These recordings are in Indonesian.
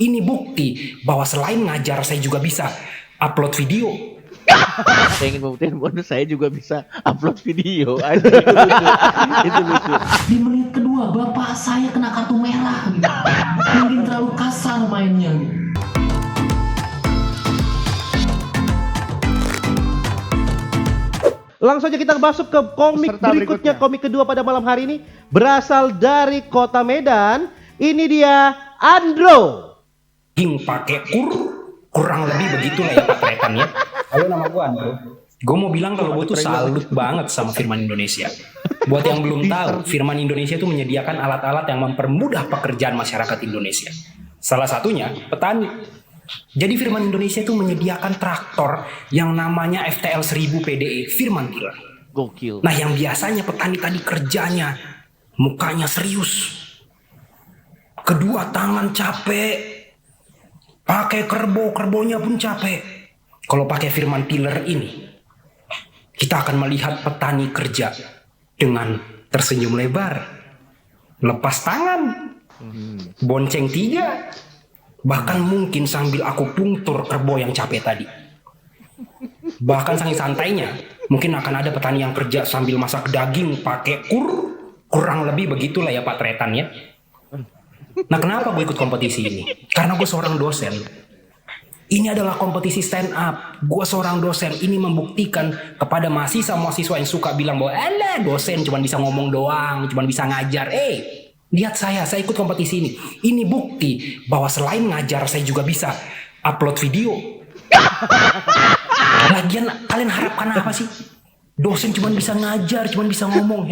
Ini bukti bahwa selain ngajar saya juga bisa upload video. Saya ingin membuktikan bahwa saya juga bisa upload video. Itu lucu. Itu lucu. Di menit kedua bapak saya kena kartu merah gitu. Mungkin terlalu kasar mainnya gitu. Langsung aja kita masuk ke komik Peserta berikutnya. berikutnya. Komik kedua pada malam hari ini berasal dari kota Medan. Ini dia Andro. Ging pakai kurang lebih begitulah ya potretannya. Halo, nama gue Andro. Gue mau bilang kalau gue tuh salut banget sama Firman Indonesia. Buat yang belum tahu, Firman Indonesia itu menyediakan alat-alat yang mempermudah pekerjaan masyarakat Indonesia. Salah satunya petani. Jadi Firman Indonesia itu menyediakan traktor yang namanya FTL 1000 PDE Firman Tiller. Gokil. Nah, yang biasanya petani tadi kerjanya mukanya serius, kedua tangan capek, pakai kerbonya pun capek. Kalau pakai Firman Tiller ini, kita akan melihat petani kerja dengan tersenyum lebar, lepas tangan, bonceng 3, bahkan mungkin sambil akupunktur kerbo yang capek tadi. Bahkan saking santainya, mungkin akan ada petani yang kerja sambil masak daging pakai kurang lebih begitulah ya Pak Tretan ya. Nah, kenapa gue ikut kompetisi ini? Karena gue seorang dosen. Ini adalah kompetisi stand up. Gue seorang dosen. Ini membuktikan kepada mahasiswa-mahasiswa yang suka bilang bahwa dosen cuma bisa ngomong doang, cuma bisa ngajar. Lihat saya ikut kompetisi ini. Ini bukti bahwa selain ngajar saya juga bisa upload video. Lagian kalian harapkan apa sih? Dosen cuma bisa ngajar, cuma bisa ngomong.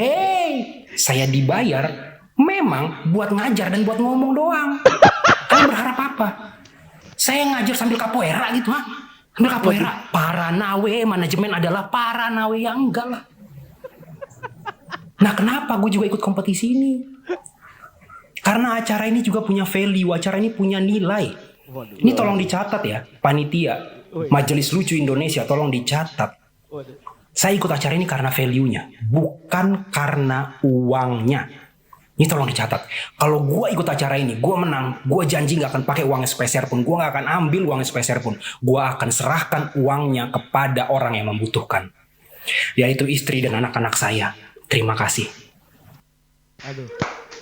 Saya dibayar memang buat ngajar dan buat ngomong doang. Kalian berharap apa? Saya ngajar sambil capoeira gitu, ha? Sambil capoeira. Paranawe, manajemen adalah paranawe, ya enggak lah. Nah, kenapa gue juga ikut kompetisi ini? Karena acara ini juga punya value, acara ini punya nilai. Ini tolong dicatat ya, panitia, Majelis Lucu Indonesia, tolong dicatat. Saya ikut acara ini karena value-nya, bukan karena uangnya. Ini tolong dicatat. Kalau gue ikut acara ini, gue menang, gue janji gak akan pakai uang sepeser pun. Gue gak akan ambil uang sepeser pun. Gue akan serahkan uangnya kepada orang yang membutuhkan. Yaitu istri dan anak-anak saya. Terima kasih. Aduh.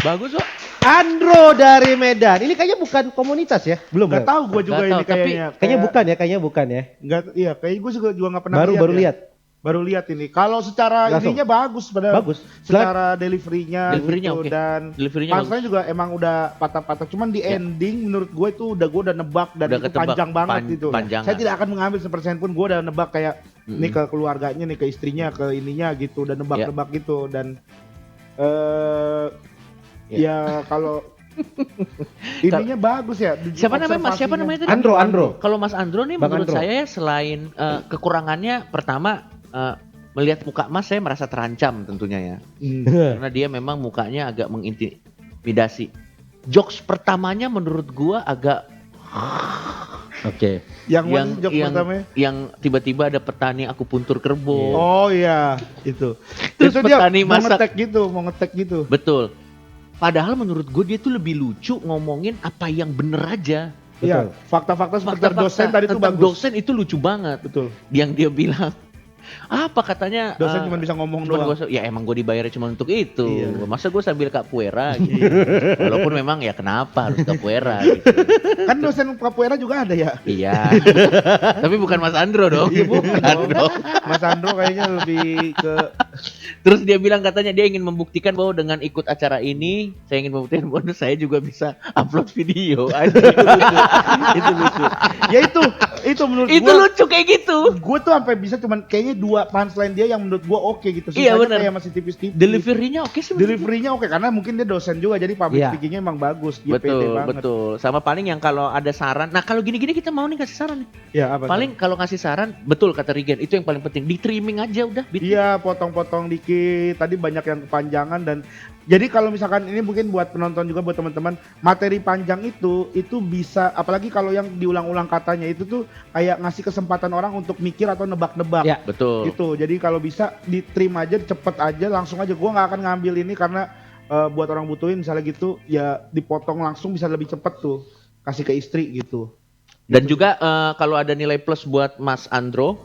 Bagus kok. Andro dari Medan. Ini kayaknya bukan komunitas ya? Belum. Gak tahu gue juga Gak ini tahu, tapi kayaknya. Kayaknya bukan ya. Enggak, iya, kayaknya gue juga gak pernah Baru lihat. lihat. Baru lihat ini. Kalau secara Langsung. ininya bagus, Bagus. Secara delivery-nya Delivery-nya gitu, oke. dan Delivery-nya maksudnya juga emang udah patah-patah. Cuman di ending menurut gue itu gue udah nebak dan Udah itu ketebak, panjang banget gitu. panjangan. Saya tidak akan mengambil sepersen pun, gue udah nebak kayak nih ke keluarganya, nih ke istrinya, ke ininya gitu, dan nebak-nebak gitu. Dan ya kalau ininya bagus ya. Siapa namanya tadi? Andro. Kalau Mas Andro nih Bang menurut Andro. saya selain kekurangannya pertama melihat muka Mas saya merasa terancam tentunya ya. Karena dia memang mukanya agak mengintimidasi. Jokes pertamanya menurut gua agak Oke. Yang mana jok pertamanya? yang tiba-tiba ada petani akupuntur kerbo. Oh iya, itu. Terus itu dia petani mau masak. ngetek gitu. Betul. Padahal menurut gue dia tuh lebih lucu ngomongin apa yang bener aja. Iya, fakta-fakta seputar dosen tadi tuh tentang bagus. dosen itu lucu banget. Betul. Yang dia bilang apa katanya Dosen cuma bisa ngomong doang. ya emang gue dibayarnya cuma untuk itu. Iya. Masa gue sambil capoeira gitu. Walaupun memang ya kenapa harus capoeira gitu. Kan dosen capoeira juga ada ya? Iya. Tapi bukan Mas Andro dong. Iya, bukan dong. Mas Andro kayaknya lebih ke Terus dia bilang katanya dia ingin membuktikan bahwa dengan ikut acara ini saya ingin membuktikan bahwa saya juga bisa upload video. Itu lucu. Itu lucu. ya itu menurut Itu gua. lucu kayak gitu. Gue tuh sampai bisa cuman kayaknya 2 punchline dia yang menurut gua oke gitu. Iya, Sisanya benar. kayak masih tipis-tipis. Delivery-nya oke sih. menurut Delivery-nya oke karena mungkin dia dosen juga jadi public Iya. speaking-nya emang bagus. Dia pede Betul, banget. betul. Sama paling yang kalau ada saran. Nah, kalau gini-gini kita mau nih kasih saran nih. Ya apa? Paling kalau ngasih saran, betul kata Regen, itu yang paling penting. Di trimming aja udah. Iya, potong-potong dikit. Tadi banyak yang kepanjangan dan jadi kalau misalkan ini mungkin buat penonton juga buat teman-teman, materi panjang itu bisa apalagi kalau yang diulang-ulang katanya itu tuh kayak ngasih kesempatan orang untuk mikir atau nebak-nebak. Ya. Betul. Gitu. Jadi kalau bisa di-trim aja, cepet aja, langsung aja. Gua nggak akan ngambil ini karena buat orang butuhin misalnya gitu ya dipotong langsung bisa lebih cepet tuh. kasih ke istri gitu. Dan juga kalau ada nilai plus buat Mas Andro,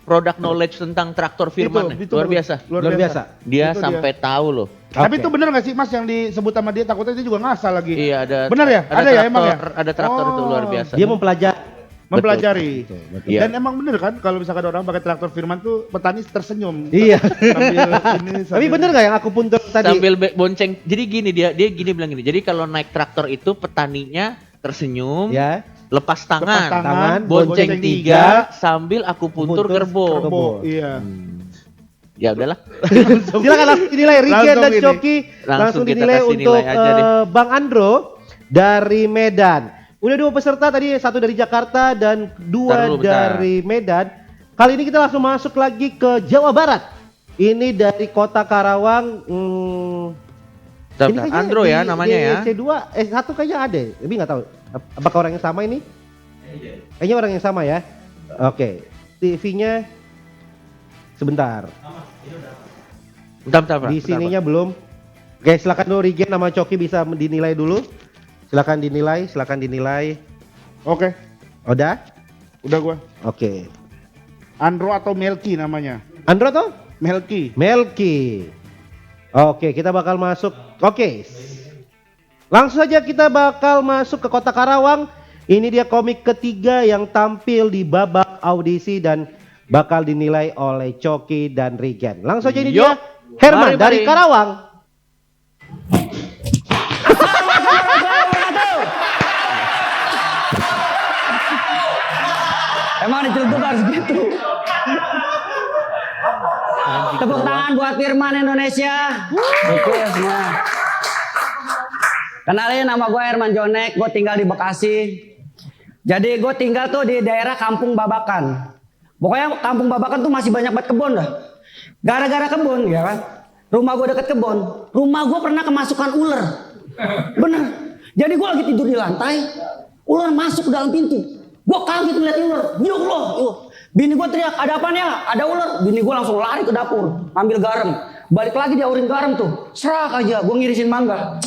produk knowledge tentang traktor Firman Itu luar biasa. Luar biasa. Dia Itu sampai tahu loh. Tapi Oke. itu bener gak sih Mas yang disebut sama dia, takutnya dia juga ngasal lagi. Iya ada. Bener ya? Ada ya emang ya? Ada traktor itu Oh. luar biasa. Dia mempelajari. Mempelajari. Iya. Dan emang bener kan kalau misalkan orang pakai traktor Firman tuh petani tersenyum. Iya. Sambil Tapi bener nggak yang aku puntur tadi? Sambil bonceng. Jadi gini dia gini bilang gini. Jadi kalau naik traktor itu petaninya tersenyum, Ya. lepas tangan, tangan, bonceng bonceng tiga sambil aku puntur Kerbau. gerbo. Iya. Ya udahlah. Silakan langsung dinilai Rigen Langsung dan ini. Coki. Langsung Langsung kita dinilai kasih untuk nilai aja deh. Bang Andro dari Medan. Udah 2 peserta tadi, 1 dari Jakarta dan 2 Bentar dulu, bentar. dari Medan. Kali ini kita langsung masuk lagi ke Jawa Barat. Ini dari Kota Karawang. Bentar, Ini bentar. kayaknya Andro di ya namanya ya. DC2, satu kayaknya ada. Tapi nggak tahu. Apakah orang yang sama ini? Kayaknya orang yang sama ya. Oke. TV-nya sebentar. Bentar, Di sininya belum. Oke, silakan dulu Rigen sama Coki bisa dinilai dulu. Silakan dinilai. Oke, Udah? udah gua. Oke. Andro atau Melki namanya? Andro tuh? Melki. Melki. Oke, kita bakal masuk. Oke. Langsung saja kita bakal masuk ke Kota Karawang. Ini dia komik ketiga yang tampil di babak audisi dan bakal dinilai oleh Coki dan Rigen. Langsung saja ini Yuk. dia Herman Mari, dari mari. Karawang. Emang dicelutuk harus gitu. Tepuk tangan buat Firman Indonesia. Oke ya semua. Kenalin, nama gue Herman Jonek, gue tinggal di Bekasi. Jadi gue tinggal tuh di daerah Kampung Babakan. Pokoknya Kampung Babakan tuh masih banyak banget kebun dah. Gara-gara kebun ya kan. Rumah gue deket kebun. Rumah gue pernah kemasukan ular. Bener. Jadi gue lagi tidur di lantai. Ular masuk ke dalam pintu. Gue kaget ngeliat ular. Ya Allah. Bini gue teriak, ada apaan ya? Ada ular. Bini gue langsung lari ke dapur. Ambil garam. Balik lagi dia urin garam tuh. Serak aja. Gue ngirisin mangga.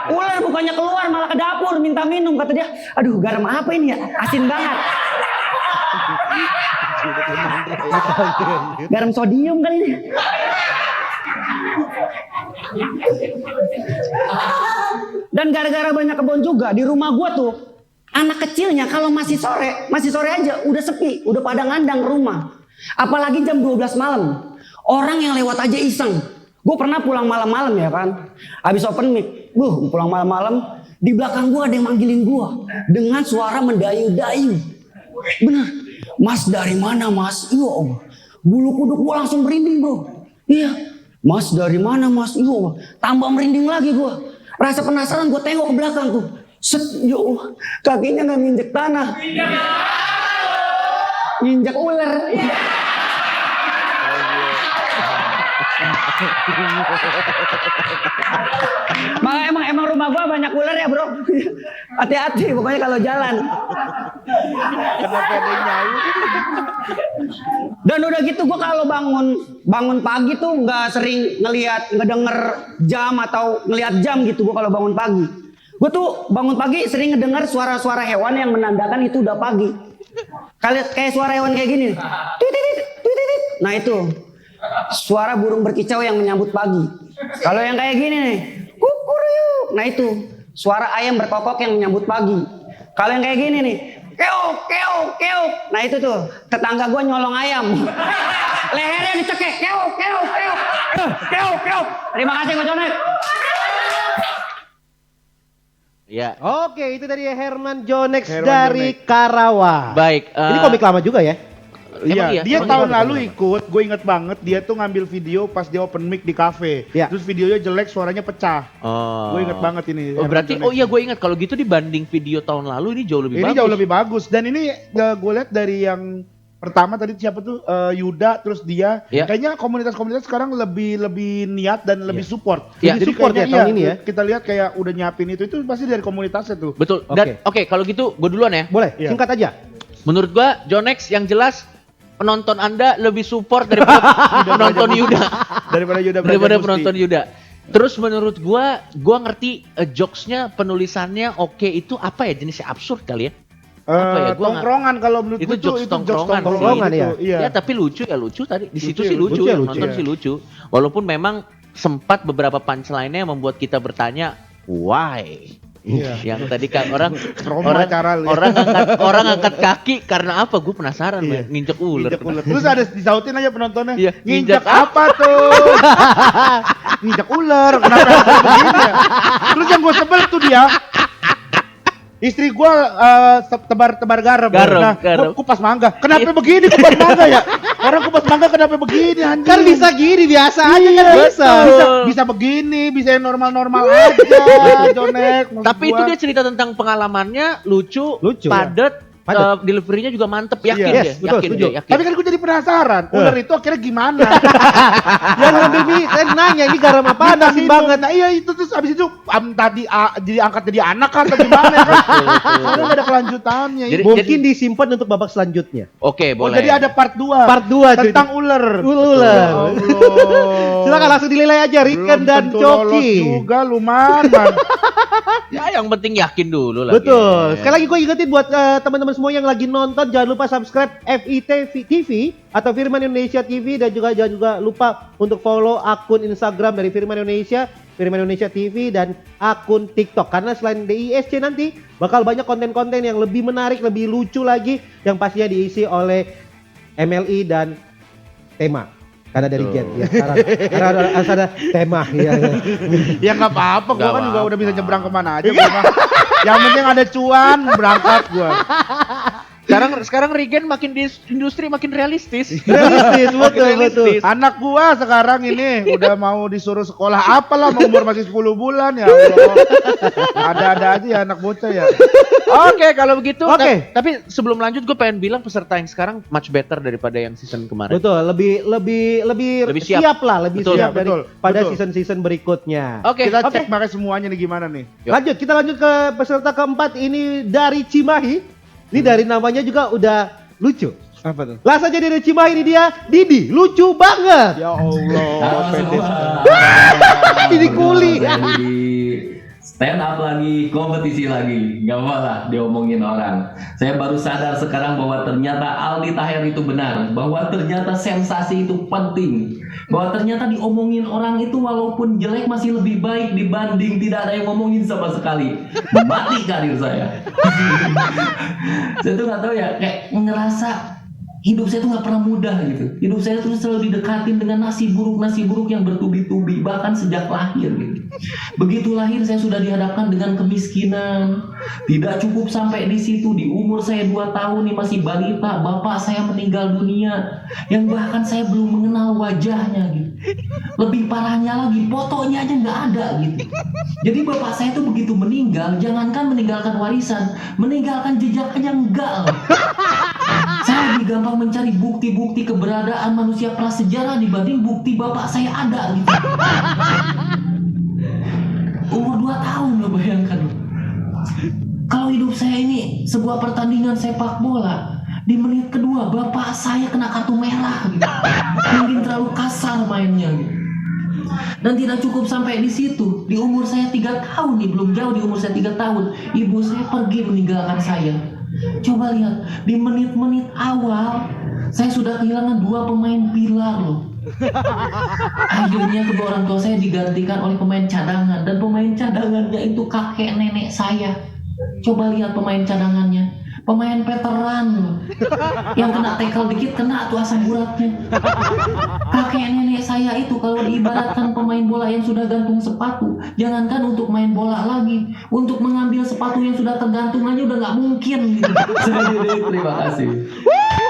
Ular bukannya keluar malah ke dapur minta minum, kata dia. Aduh, garam apa ini ya? Asin banget. Garam sodium kali ini. Dan gara-gara banyak kebun juga di rumah gua tuh, anak kecilnya kalau masih sore aja udah sepi, udah pada ngandang rumah. Apalagi jam 12 malam. Orang yang lewat aja iseng. Gue pernah pulang malam-malam ya kan. Habis open mic, pulang malam-malam, di belakang gue ada yang manggilin gue dengan suara mendayu-dayu. Bener, Mas dari mana Mas? Iya Om. Bulu kuduk gue langsung merinding bro. Iya, Mas dari mana Mas? Iya Om. Tambah merinding lagi gue. Rasa penasaran gue tengok ke belakang tuh. Set, ya Allah, kakinya nggak nginjek tanah. Nginjek ular. Makanya emang rumah gua banyak ular ya bro. Hati-hati pokoknya kalau jalan. Kenapa ada yang nyawu? Dan udah gitu gua kalau bangun pagi tuh nggak sering ngedenger jam atau ngelihat jam gitu gua kalau bangun pagi. Gua tuh bangun pagi sering ngedenger suara-suara hewan yang menandakan itu udah pagi. Kayak suara hewan kayak gini. Tut-tut-tut-tut. Nah itu suara burung berkicau yang menyambut pagi. Kalau yang kayak gini nih, kukuruyuk. Nah itu suara ayam berkokok yang menyambut pagi. Kalau yang kayak gini nih, keok keok keok. Nah itu tuh tetangga gue nyolong ayam. Lehernya dicekek, keok keok keok. Keok keok. Terima kasih Coach Jonek. Ya. Oke, itu dari Herman Jonex Herman dari Jonex. Karawang. Baik. Ini komik lama juga ya? Emang Iya, iya? dia Emang tahun iya? lalu ikut, gue inget banget dia tuh ngambil video pas dia open mic di kafe. Iya. Terus videonya jelek, suaranya pecah. Oh. Gue inget banget ini. Oh Herman berarti, Jonex. oh iya gue ingat kalau gitu dibanding video tahun lalu ini jauh lebih Ini bagus. jauh lebih bagus. Dan ini gue lihat dari yang pertama tadi siapa tuh Yuda, terus dia. Iya. Kayaknya komunitas-komunitas sekarang lebih niat dan lebih support. Iya. Lebih support ya kayaknya tahun ini ya? Kita lihat kayak udah nyiapin itu pasti dari komunitasnya tuh. Betul. Dan oke kalau gitu gue duluan ya. Boleh, Iya. singkat aja. Menurut gua Jonex yang jelas penonton Anda lebih support daripada penonton Yuda. Daripada Yuda belajar Daripada Gusti. penonton Yuda. Terus menurut gua ngerti jokesnya, penulisannya oke, itu apa ya, jenisnya absurd kali ya? Apa ya, gua Tongkrongan kalau menurut Itu gue jokes tongkrongan sih. Tongkrongan, gitu. iya. Ya tapi lucu tadi. Di situ Lucu sih ya, lucu, lucu ya, yang lucu nonton ya. sih lucu. Walaupun memang sempat beberapa punchline-nya yang membuat kita bertanya, why? Iya. Yang tadi kan orang Trauma cara lu. orang angkat kaki karena apa? Gue penasaran, Iya. men. Nginjek ular. Nginjak ular. Terus ada disautin aja penontonnya. Iya, Nginjak nginjak apa tuh? Nginjak ular. Kenapa harus begini ya? Terus yang gue sebel tuh dia. Istri gue tebar garam. Nah, Garam. gua kupas mangga. Kenapa begini kupas mangga ya? Orang kupas mangga kenapa begini anjing? Kan bisa gini biasa aja kan bisa. Bisa begini, bisa yang normal-normal aja, Jonek. maksud Tapi itu gua. dia cerita tentang pengalamannya, lucu, Lucu, padat, Padat. delivery-nya juga mantep, yakin Yes, dia, betul, yakin setuju. dia, yakin. Tapi kan gue jadi penasaran, ular itu akhirnya gimana? Yang ngambil mie, saya nanya ini garam apa Minta asin minum. banget. Nah iya itu terus abis itu tadi jadi angkat jadi anak kan atau gimana kan? Soalnya gak ada kelanjutannya. Jadi- Mungkin disimpan untuk babak selanjutnya. Oke, Oh, boleh. jadi ada part 2. Part 2 cuy. tentang ular. Ular. Ya Allah. Silakan langsung dinilai aja Riken Belum dan tentu lolos Coki. juga lumayan. Ya yang penting yakin dulu lah. Betul. Sekali lagi gue ingetin buat teman-teman semua yang lagi nonton, jangan lupa subscribe FIT TV atau Firman Indonesia TV, dan juga jangan juga lupa untuk follow akun Instagram dari Firman Indonesia TV, dan akun TikTok. Karena selain DISC nanti bakal banyak konten-konten yang lebih menarik, lebih lucu lagi, yang pastinya diisi oleh MLI dan tema. Karena dari Gen, ya, karena ada tema, ya. Ya nggak apa-apa, gua Nggak kan juga apa-apa. udah bisa nyebrang kemana aja. Gua mah. Yang penting ada cuan, berangkat gua. Sekarang Regen makin di industri makin realistis. Realistis, Makin betul, realistis. betul. Anak gua sekarang ini udah mau disuruh sekolah apalah, mau umur masih 10 bulan ya Allah. Ada-ada aja ya anak bocah ya. Oke, kalau begitu. Oke. Tapi sebelum lanjut gue pengen bilang peserta yang sekarang much better daripada yang season kemarin. Betul, lebih Lebih siap. siap. lah, lebih Betul, siap betul, pada betul. season-season berikutnya. Oke. Kita Oke. cek makanya semuanya nih gimana nih. Yuk. Kita lanjut ke peserta keempat, ini dari Cimahi. Ini dari namanya juga udah lucu. Apa tuh? Langsung aja dari Cimahi, ini dia Didi, lucu banget. Ya Allah. Halo semua. Didi Kuli. Saya di stand up lagi, kompetisi lagi, gak apa lah diomongin orang. Saya baru sadar sekarang bahwa ternyata Aldi Taher itu benar, bahwa ternyata sensasi itu penting, bahwa ternyata diomongin orang itu walaupun jelek masih lebih baik dibanding tidak ada yang ngomongin sama sekali. Mati karir saya. Saya tuh nggak tahu ya, kayak ngerasa hidup saya tuh nggak pernah mudah gitu. Hidup saya tuh selalu didekatin dengan nasi buruk yang bertubi-tubi, bahkan sejak lahir gitu. Begitu lahir saya sudah dihadapkan dengan kemiskinan. Tidak cukup sampai di situ, di umur saya 2 tahun nih masih balita, bapak saya meninggal dunia yang bahkan saya belum mengenal wajahnya gitu. Lebih parahnya lagi, fotonya aja nggak ada gitu. Jadi bapak saya tuh begitu meninggal, jangankan meninggalkan warisan, meninggalkan jejak aja enggak loh. Saya lebih gampang mencari bukti-bukti keberadaan manusia prasejarah dibanding bukti bapak saya ada gitu. Umur 2 tahun loh, bayangkan loh. Kalau hidup saya ini sebuah pertandingan sepak bola, di menit kedua bapak saya kena kartu merah gitu. Mungkin terlalu kasar mainnya gitu. Dan tidak cukup sampai di situ, di umur saya 3 tahun nih, belum jauh di umur saya 3 tahun, ibu saya pergi meninggalkan saya. Coba lihat, di menit-menit awal saya sudah kehilangan 2 pemain pilar loh. Akhirnya kedua orang tua saya digantikan oleh pemain cadangan, dan pemain cadangannya itu kakek nenek saya. Coba lihat pemain cadangannya, pemain veteran loh. Yang kena tackle dikit kena tuh asam uratnya. Kakek nenek saya itu kalau diibaratkan pemain bola yang sudah gantung sepatu, jangankan untuk main bola lagi, untuk mengambil sepatu yang sudah tergantung aja udah nggak mungkin gitu. Terima kasih.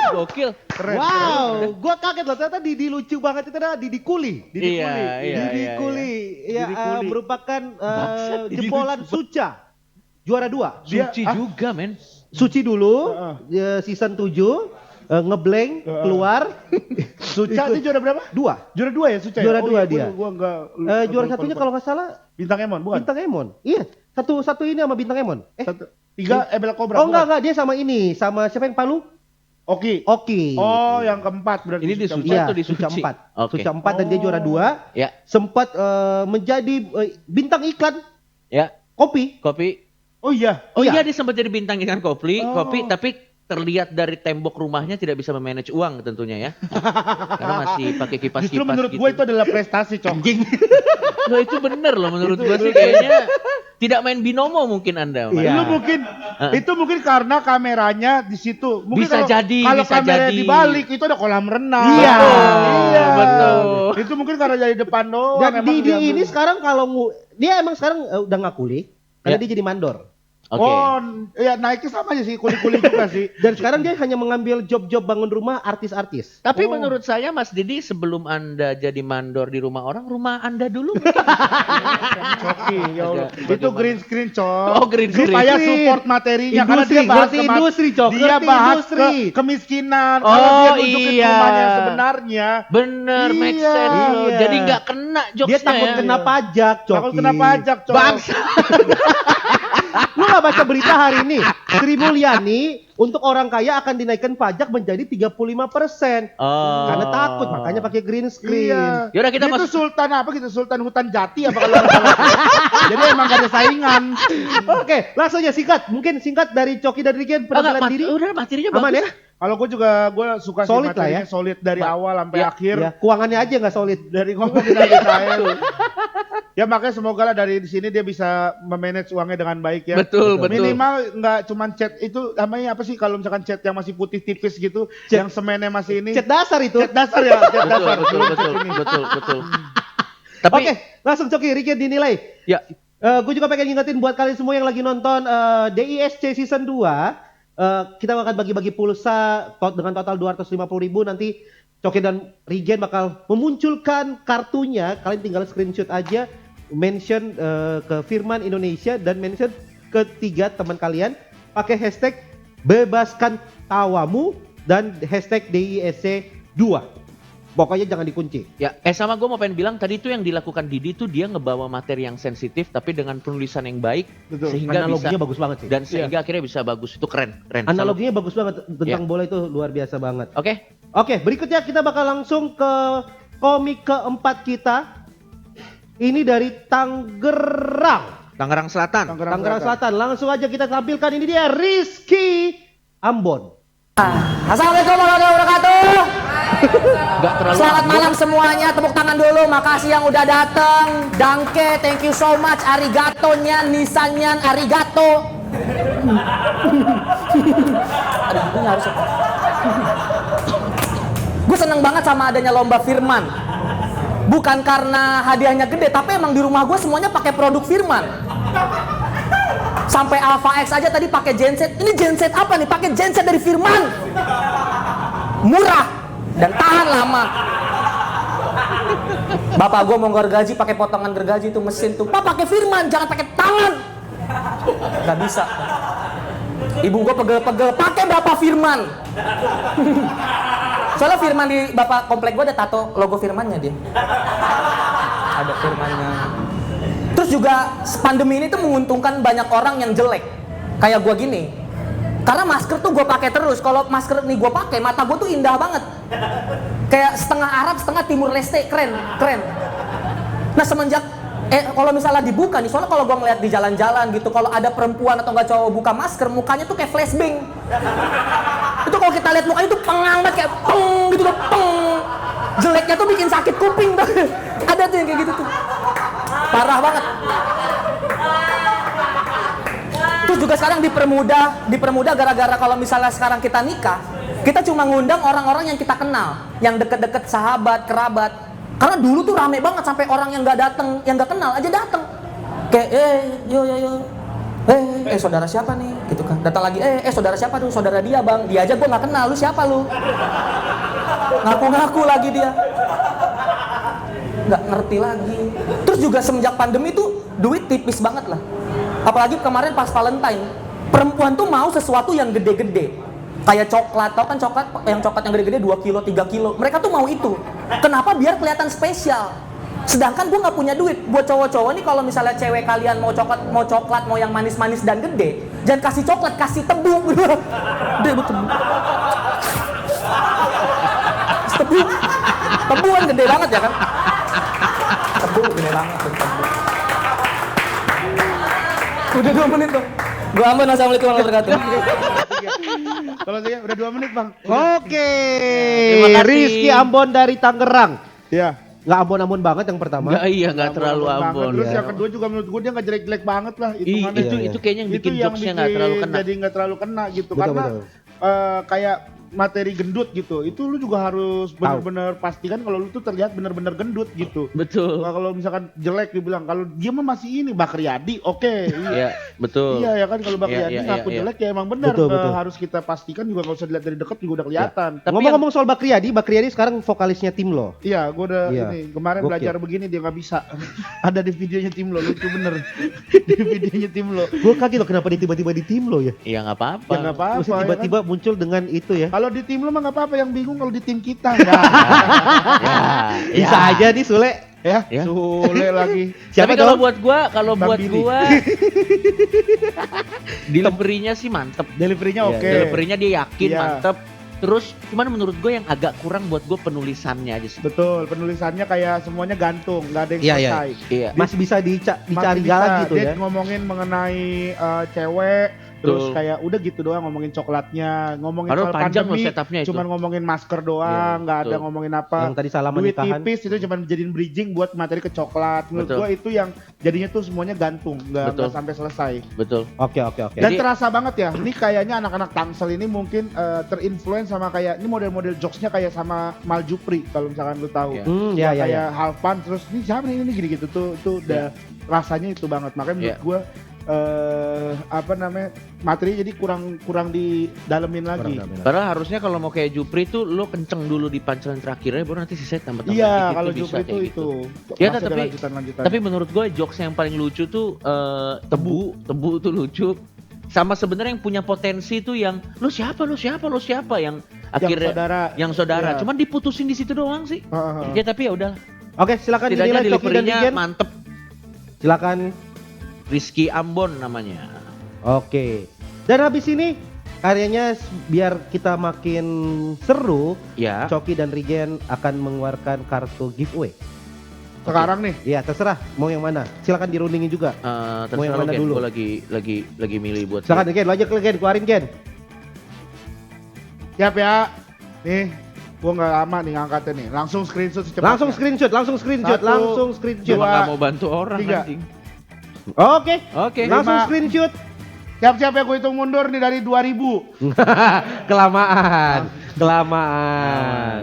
Gokil. Wow, gua kaget loh, ternyata Didi lucu banget, itu adalah Didi Kuli. Didi Iya, Kuli. iya, Didi iya, Kuli. Ya, Didi Kuli. merupakan jebolan Suca. Juara 2. Dia- Suci juga, men. Suci dulu, season 7, ngeblank, keluar. Suca itu juara berapa? 2. Juara 2 ya Suca? Juara ya? dua iya, dia. Gua enggak. Juara satunya kalau nggak salah Bintang Emon, bukan? Bintang Emon. Iya, satu ini sama Bintang Emon. 3 Bella Cobra. Oh enggak, dia sama ini, sama siapa yang Palu? Oki. Oki. Oh, yang keempat berarti. Ini di Suca Suca empat. Iya, atau di Suca Suci? 4. Oke. Suca 4 dan dia juara 2. Ya, Sempat menjadi bintang iklan ya. kopi. Kopi. Oh iya. Oh Iya. iya, dia sempat jadi bintang ikan kopi, Oh. tapi terlihat dari tembok rumahnya tidak bisa memanage uang tentunya ya. Karena masih pakai kipas-kipas Justru menurut gitu. gue itu adalah prestasi, Cok. Loh, itu bener loh menurut gue sih kayaknya tidak main binomo mungkin Anda. Mas. Iya. Itu mungkin karena kameranya di situ. Mungkin Bisa jadi, kalau bisa kameranya jadi. dibalik itu ada kolam renang. Iya. Iya. Betul. Itu mungkin karena dari depan doang. Dan emang Didi diambil. ini sekarang dia emang sekarang udah nggak kuli karena Ya. dia jadi mandor. Oke. Oh, ya naiknya sama aja sih, kuli-kuli juga sih. Dan sekarang dia hanya mengambil job-job bangun rumah artis-artis. Tapi Oh. menurut saya Mas Didi sebelum Anda jadi mandor di rumah orang, rumah Anda dulu. Coki, ya Allah. Agak Itu bagaimana? green screen, Cok. Oh, green screen. Supaya support materinya karena Industri, dia bahas ngerti industri, Cok. Dia Ngerti bahas industri. kemiskinan. Oh, Kalau dia nunjukin iya. rumahnya yang sebenarnya. Bener, make Iya. sense loh. Iya. Jadi nggak kena jokesnya Dia takut ya. kena pajak, Coki. Takut kena pajak, Cok. Bangsa. Lu gak baca berita hari ini? Sri Mulyani untuk orang kaya akan dinaikkan pajak menjadi 35%. Oh. Karena takut, makanya pakai green screen. Iya. Yaudah, kita Dia tuh masuk. sultan apa gitu? Sultan hutan jati apa kalau nggak salah. Jadi emang gak ada saingan. Oke, langsung aja singkat. Mungkin singkat dari Coki dan Rigen penampilan diri. Udah materinya Aman bagus. ya? Kalau gue juga suka sih Solid lah materinya, ya. solid dari awal sampai akhir. Ya, keuangannya aja nggak solid. Dari ngomongin dari saya. Ya makanya semoga lah dari sini dia bisa memanage uangnya dengan baik ya. Betul, betul. Minimal nggak cuman cat itu namanya apa sih kalau misalkan cat yang masih putih tipis gitu, Cat- yang semennya masih ini. Cat dasar itu. Cat dasar ya, cat Betul, dasar. betul, Belum betul, cat ini. betul. Tapi Oke, langsung Coki, Rigen dinilai. ya, Gue juga pengen ngingetin buat kalian semua yang lagi nonton DISC Season 2. Kita akan bagi-bagi pulsa dengan total 250.000. Nanti Coki dan Rigen bakal memunculkan kartunya. Kalian tinggal screenshot aja, mention ke Firman Indonesia dan mention ketiga teman kalian. Pakai hashtag bebaskan tawamu dan hashtag DISC 2. Pokoknya jangan dikunci. ya. Sama gue mau pengen bilang tadi tuh yang dilakukan Didi tuh dia ngebawa materi yang sensitif tapi dengan penulisan yang baik Betul. sehingga Analoginya bisa bagus banget sih. dan sehingga akhirnya bisa bagus. Itu keren. Analoginya bagus banget tentang bola itu luar biasa banget. Oke. Oke, berikutnya kita bakal langsung ke komik keempat kita. Ini dari Tangerang. Tangerang Selatan. Tangerang Selatan. Langsung aja kita tampilkan, ini dia Rizky Ambon. Assalamualaikum warahmatullahi wabarakatuh. Gak terlalu Selamat malam semuanya, tepuk tangan dulu. Makasih yang udah datang. Danke, thank you so much. Arigato nyan, nisanyan, arigato. Aduh, ini harus. Gue seneng banget sama adanya lomba Firman. Bukan karena hadiahnya gede, tapi emang di rumah gue semuanya pakai produk Firman. Sampai Alpha X aja tadi pakai genset. Ini genset apa nih? Pakai genset dari Firman. Murah dan tahan lama. Bapak gue mau gergaji pakai potongan gergaji itu mesin tuh. Pak pakai Firman, jangan pakai tangan. Gak bisa. Ibu gue pegel-pegel, pakai Bapak Firman. Soalnya Firman di Bapak komplek gue ada tato logo Firmannya dia. Ada Firmannya. Terus juga pandemi ini tuh menguntungkan banyak orang yang jelek. Kayak gue gini. Karena masker tuh gue pakai terus. Kalau masker nih gue pakai, mata gue tuh indah banget. Kayak setengah Arab, setengah Timur Leste, keren, keren. Nah semenjak kalau misalnya dibuka nih, soalnya kalau gue ngeliat di jalan-jalan gitu, kalau ada perempuan atau nggak cowok buka masker, mukanya tuh kayak flashbang. Itu kalau kita lihat mukanya tuh pengang banget, kayak peng gitu tuh, peng. Jeleknya tuh bikin sakit kuping tuh. Ada tuh yang kayak gitu tuh. Parah banget. Terus juga sekarang dipermudah gara-gara kalau misalnya sekarang kita nikah, kita cuma ngundang orang-orang yang kita kenal, yang deket-deket sahabat, kerabat. Karena dulu tuh rame banget sampai orang yang nggak datang, yang nggak kenal aja datang. Kayak yo, saudara siapa nih? Gitu kan. Datang lagi, saudara siapa tuh? Saudara dia bang. Dia aja gue nggak kenal, lu siapa lu? Ngaku-ngaku lagi dia. Nggak ngerti lagi. Terus juga semenjak pandemi tuh duit tipis banget lah. Apalagi kemarin pas Valentine, perempuan tuh mau sesuatu yang gede-gede. Kayak coklat, tau kan coklat yang gede-gede 2 kilo, 3 kilo. Mereka tuh mau itu. Kenapa? Biar kelihatan spesial. Sedangkan gue nggak punya duit. Buat cowok-cowok nih kalau misalnya cewek kalian mau coklat, mau yang manis-manis dan gede, jangan kasih coklat, kasih tebu. Gede betul. Tebu. Tebu kan gede banget ya kan? Tebu gede banget tuh, tebu. Udah 2 menit tuh. Gua aman, assalamualaikum warahmatullahi wabarakatuh. Kalau saya udah 2 menit bang. Oke. Terima kasih. Rizky Ambon dari Tangerang. Iya. Nggak Ambon-Ambon banget yang pertama. Nggak terlalu Banget. Ambon. Terus Ya. yang kedua juga menurut gue dia nggak jelek-jelek banget lah. Itu kayaknya yang bikin jokesnya nggak terlalu kena. Jadi nggak terlalu kena gitu. Betul, Karena betul. kayak materi gendut gitu. Itu lu juga harus benar-benar pastikan kalau lu tuh terlihat benar-benar gendut gitu. Betul. Nah, kalau misalkan jelek dibilang kalau dia mah masih ini Bakriyadi, oke. Iya, betul. Iya ya kan kalau Bakriyadi Iya, ngaku iya. jelek ya emang benar. Betul, betul. Harus kita pastikan juga kalau usah dilihat dari dekat juga udah kelihatan. Tapi Ngomong-ngomong soal Bakriyadi sekarang vokalisnya tim lo. Iya, gue udah Iya. ini kemarin Gokil. belajar begini dia nggak bisa. Ada di videonya tim lo, lucu bener. Di videonya tim lo. Gue kaget loh kenapa dia tiba-tiba di tim lo ya. Iya nggak apa-apa. Ya nggak apa-apa. Maksudnya tiba-tiba muncul dengan itu ya. Kalau di tim lo mah nggak apa-apa, yang bingung kalau di tim kita ya. Bisa aja nih Sule. Ya, Ya. Sule lagi. Siapa Tapi kalau dong? buat gua, Bang Billy. delivery-nya sih mantep. Deliverynya Iya, oke. Delivery-nya dia yakin Iya. mantep. Terus cuman menurut gue yang agak kurang buat gue penulisannya aja sih. Betul, penulisannya kayak semuanya gantung, nggak ada yang Iya, iya. selesai. Iya. Masih bisa dicari Masih bisa, lagi gitu dia ya. ngomongin mengenai cewek, terus Betul. kayak udah gitu doang ngomongin coklatnya, ngomongin Padahal soal panjang loh pandemi, setupnya itu. cuman ngomongin masker doang, Iya, nggak ada betul. ngomongin apa. Yang tadi salah Duit nikahan. tipis itu cuma jadiin bridging buat materi ke coklat. Menurut Betul. gua itu yang jadinya tuh semuanya gantung, nggak Betul. sampai selesai. Betul. Oke. Dan Jadi- terasa banget ya, ini kayaknya anak-anak Tangsel ini mungkin terinfluence sama kayak ini model-model jokesnya kayak sama Mal Jupri kalau misalkan lu tahu. Iya. Ya ya Kayak ya. Halvan terus ini siapa nih ini gini gitu tuh udah rasanya itu banget. Makanya menurut Iya. gua apa namanya materi jadi kurang didalemin lagi. Karena harusnya kalau mau kayak Jupri tuh lo kenceng dulu di punchline terakhirnya baru nanti sisanya tambah-tambah Iya, dikit kalau tuh bisa Jupri kayak itu gitu. itu. Ya, Masih ada tapi- lanjutan-lanjutan. Tapi menurut gue jokes yang paling lucu tuh tebu tuh lucu. Sama sebenarnya yang punya potensi tuh yang lo siapa yang akhirnya yang saudara. Iya. Cuman diputusin di situ doang sih. Heeh. Ya tapi ya udah. Oke, silakan Setidaknya dinilai Coki dan deliverynya Regen. mantep. Silakan. Rizky Ambon namanya. Oke. Dan habis ini karyanya biar kita makin seru, Ya. Coki dan Regen akan mengeluarkan kartu giveaway. Sekarang nih, Iya, terserah mau yang mana. Silakan dirundingin juga. Mau yang Terserah lo mana Ken, dulu? gue lagi milih buat Silakan Gen, lo aja Gen, keluarin Gen. siap ya. Nih, gua nggak lama nih ngangkatnya nih. Langsung screenshot secepatnya. Langsung screenshot. Satu, Dia dua, nggak mau bantu orang tiga. anjing. Oke. Oke. Langsung Lima. screenshot. Siap-siap ya gue hitung mundur nih dari 2000. Kelamaan.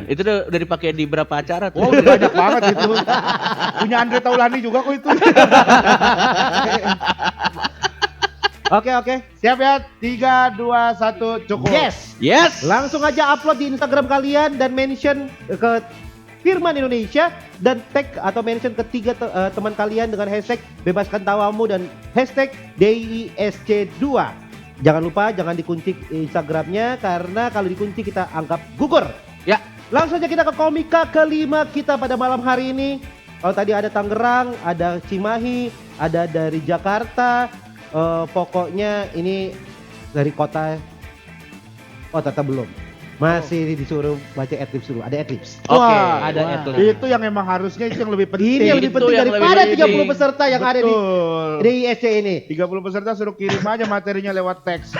Itu udah dipakai di berapa acara tuh? Oh, udah banyak banget itu. Punya Andre Taulani juga kok itu. Oke. Siap ya? 3, 2, 1, cukup. Yes. Yes. Langsung aja upload di Instagram kalian dan mention ke Firman Indonesia dan tag atau mention ketiga teman kalian dengan hashtag bebaskan tawamu dan hashtag DISC2. Jangan lupa jangan dikunci Instagramnya karena kalau dikunci kita anggap gugur. Ya. Langsung aja kita ke komika kelima kita pada malam hari ini. Kalau tadi ada Tangerang, ada Cimahi, ada dari Jakarta. Pokoknya ini dari kota. Oh, ternyata belum. Masih disuruh baca adlibs dulu. Ada adlibs. Oke. Ada Wah, adlibs. itu yang emang harusnya itu yang lebih penting. Ini yang lebih Itu penting yang daripada lebih 30 penting. peserta yang ada di Betul. DISC ini. 30 peserta suruh kirim aja materinya lewat teks.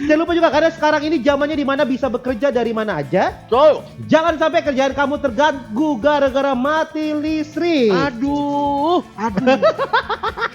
Jangan lupa juga karena sekarang ini zamannya di mana bisa bekerja dari mana aja. So. Jangan sampai kerjaan kamu terganggu gara-gara mati listrik. Aduh.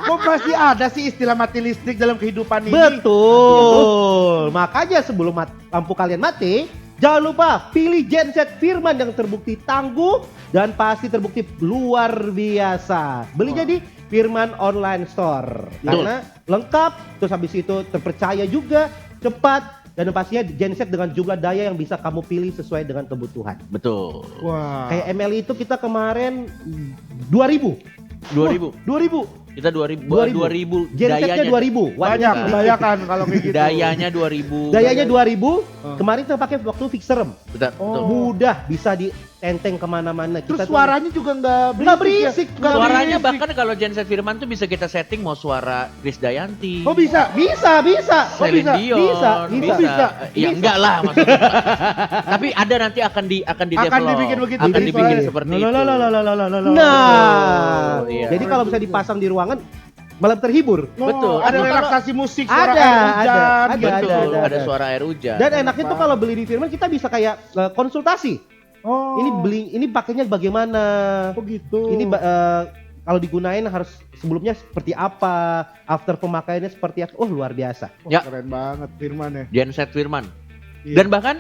Kok pasti ada sih istilah mati listrik dalam kehidupan ini? Betul. Makanya sebelum lampu kalian mati, jangan lupa pilih genset Firman yang terbukti tangguh dan pasti terbukti luar biasa. Belinya di Firman Online Store. Karena lengkap, terus habis itu terpercaya juga, cepat, dan pastinya genset dengan jumlah daya yang bisa kamu pilih sesuai dengan kebutuhan. Betul. Wah. Kayak ML itu kita kemarin 2000. 2000. 2000. Kita 2000. 2000. Gensetnya 2000. Banyak, Wattnya kebanyakan kalau kayak gitu. Dayanya 2000. Dayanya 2000. Kemarin kita pakai waktu fixer rem. Betul. Oh. betul. Mudah bisa di tenteng kemana-mana. Terus Kita tuh- suaranya juga nggak berisik, ya. nggak Suaranya berisik. bahkan kalau Genset Firman tuh bisa kita setting mau suara Krisdayanti. Oh bisa. bisa. Oh, Celine bisa. Dion, Bisa. bisa. Ya enggak lah maksudnya. Tapi ada nanti akan di Akan dibikin begitu. Akan Jadi dibikin suaranya- seperti itu. Nah, Betul, iya. jadi kalau bisa dipasang di ruangan malah terhibur. Betul. Ada Atau relaksasi musik, suara Ada, air hujan, ada, gitu. Betul, ada ada. suara air hujan. Dan enaknya tuh kalau beli di Firman kita bisa kayak konsultasi. Oh. Ini pakainya bagaimana? Oh gitu. Ini kalau digunain harus sebelumnya seperti apa, after pemakaiannya seperti apa. Oh, luar biasa. Wah, Ya. keren banget Firman ya. Genset Firman. Iya. Dan bahkan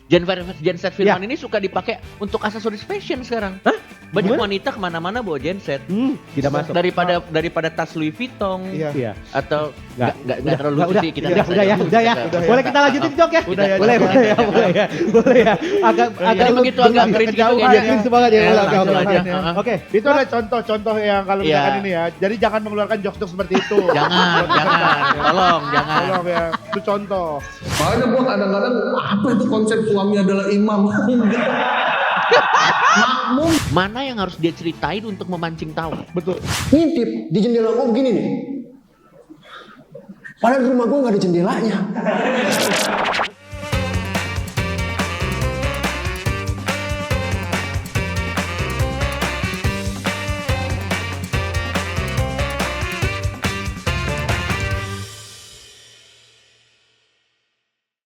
Genset Firman ini suka dipakai untuk aksesoris fashion sekarang. Banyak Gimana? wanita kemana-mana bawa genset. Tidak masuk. Daripada tas Louis Vuitton Iya. Iya. atau Nggak. nggak terlalu lucu udah, sih kita udah, bahas udah aja. ya, udah ya. Udah. Boleh kita lanjutin Jok ya? Udah ya, boleh, Jok. boleh ya, boleh ya. Agak Jadi begitu agak cringe gitu kejauhan kayaknya. ya. cringe banget ya. Ya, Oke, langsung oke, aja. oke. Oke. Itu ada contoh-contoh yang kalau Iya. misalkan ini ya. Jadi jangan mengeluarkan jokes-jokes seperti itu. Jangan, tolong jangan. Tolong ya. Itu contoh. Makanya gue kadang-kadang apa itu konsep suami adalah imam. Mana yang harus dia ceritain untuk memancing tawa? Betul. Ngintip di jendela gue begini nih. Padahal di rumah gue nggak ada jendelanya.